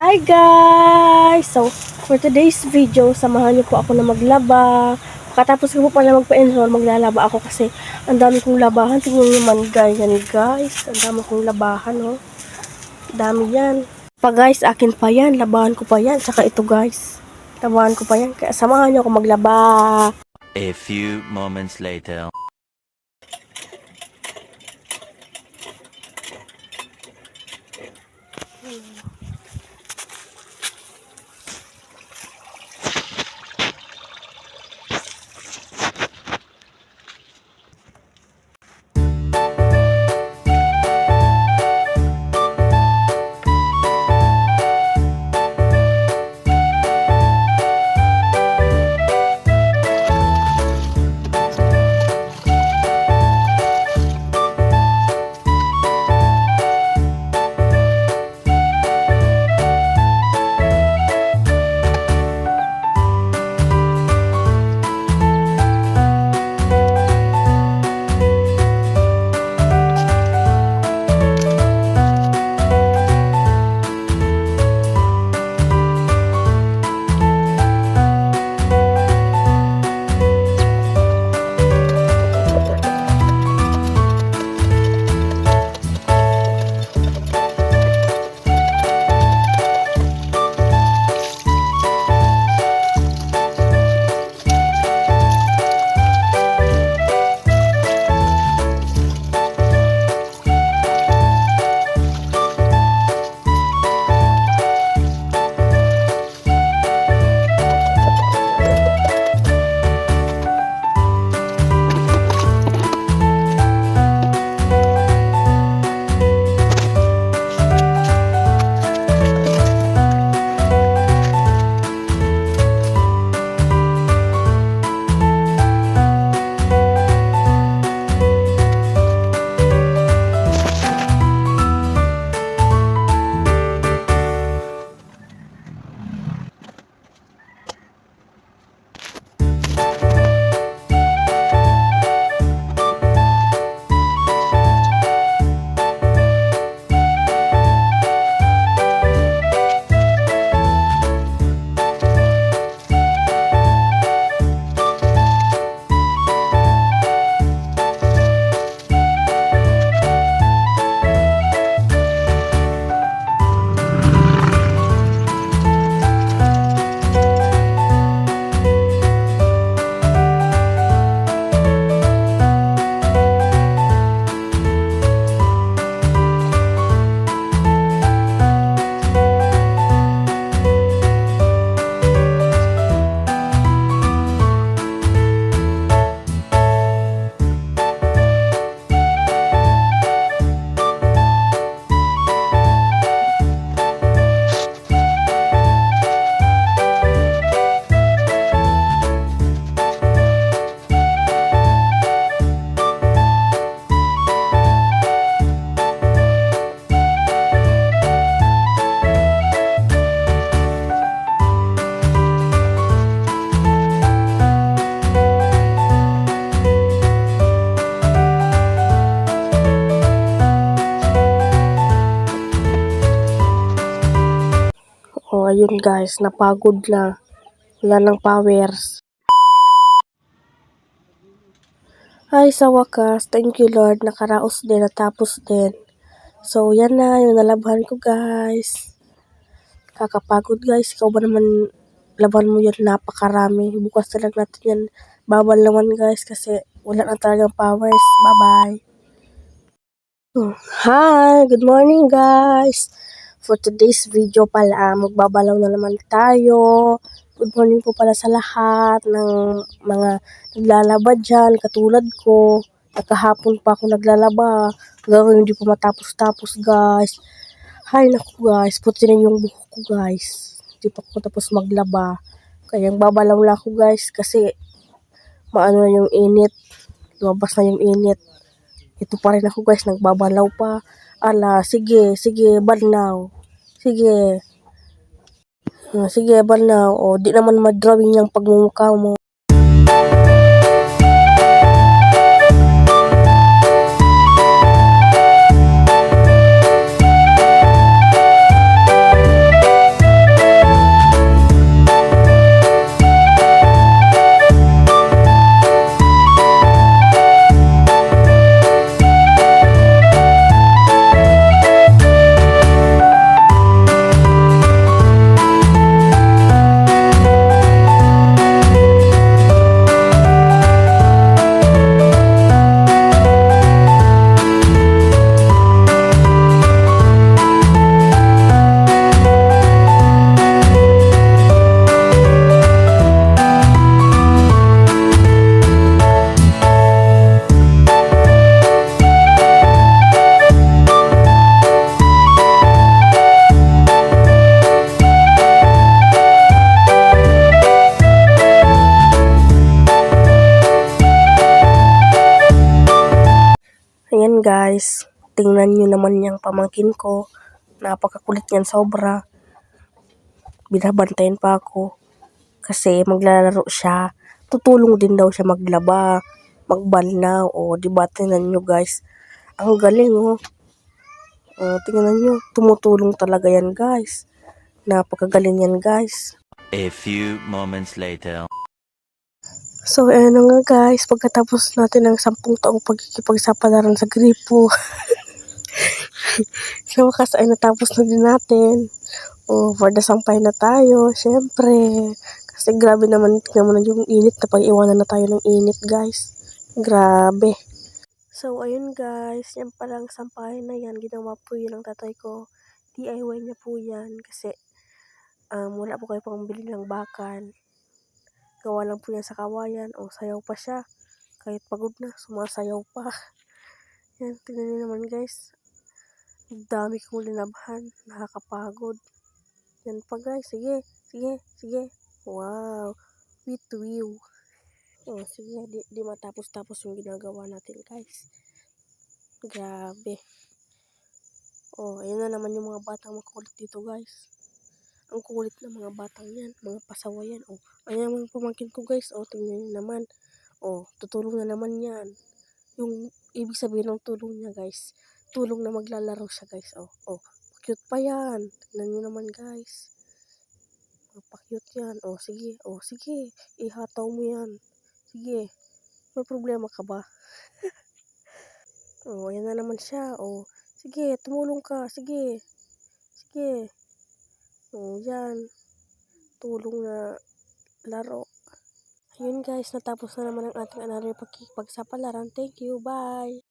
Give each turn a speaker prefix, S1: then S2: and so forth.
S1: Hi guys! So, for today's video, samahan niyo po ako na maglaba. Katapos ko po pala magpa-enroll, maglalaba ako kasi ang dami kong labahan. Tingnan niyo man guys. Ang dami kong labahan, oh. Dami yan. Pa guys, akin pa yan. Labahan ko pa yan. Tsaka ito guys. Labahan ko pa yan. Kaya samahan niyo ako maglaba.
S2: A few moments later.
S1: Oh, ayun guys. Napagod na. Wala ng powers. Ay, sa wakas. Thank you Lord. Nakaraos din. Natapos din. So, yan na. Yung nalabhan ko guys. Kakapagod guys. Ikaw ba naman laban mo yan? Napakarami. Bukas na lang natin yan. Bawal naman guys kasi wala na talagang powers. Bye-bye. Hi! Good morning guys! For today's video pala, magbabalaw na naman tayo. Good morning po pala sa lahat ng mga naglalaba dyan, katulad ko. Kahapon pa ako naglalaba. Hanggang hindi pa matapos-tapos guys. Hay naku guys, puti na yung buhok ko guys. Hindi pa ako tapos maglaba. Kaya babalaw lang ako guys kasi maano na yung init. Lumabas na yung init. Ito pa rin ako guys, nagbabalaw pa. Ala, sige, balaw. Sige. Sige, balaw. O, di naman madrawing yung pagmumukha mo. guys, tingnan nyo naman yung pamangkin ko. Napakakulit niyan sobra. Binabantayan pa ako. Kasi maglalaro siya. Tutulong din daw siya maglaba, magbalnaw. O, diba, tingnan nyo guys. Ang galing, oh. Tingnan nyo, tumutulong talaga yan guys. Napakagaling yan guys.
S2: A few moments later.
S1: So, ayan na nga guys, pagkatapos natin ng 10 taong pagkikipagsapalaran sa gripo, sa wakas ay natapos na din natin. For the sampay na tayo, syempre. Kasi grabe naman, tignan mo na yung init na pag-iwanan na tayo ng init guys. Grabe. So, ayun guys, yan palang sampayan na yan, ginawa po yun ng tatay ko. DIY niya po yan kasi wala po kayo pang bili ng bakal. Gawa lang po yan sa kawayan. Sayaw pa siya. Kahit pagod na, sumasayaw pa. Yan, tingnan niyo naman guys. Dami kong linabhan. Nakakapagod. Yan pa guys. Sige, sige, sige. Wow. With view. Sige, di matapos-tapos yung ginagawa natin guys. Grabe. Ayun na naman yung mga batang makulit dito guys. Ang kulit ng mga batang yan. Mga pasawa yan. Ayan naman pamangkin ko guys. Tingnan nyo naman. Tutulong na naman yan. Yung ibig sabihin ng tulong niya guys. Tulong na maglalaro siya guys. Cute pa yan. Tingnan nyo naman guys. Pa-cute yan. Sige. Sige. Ihataw mo yan. Sige. May problema ka ba? Ayan na naman siya. Sige. Tumulong ka. Sige. Sige. Yan. Tulong na laro. Ayun guys, natapos na naman ang ating another pagkikipag sa palaran. Thank you, bye!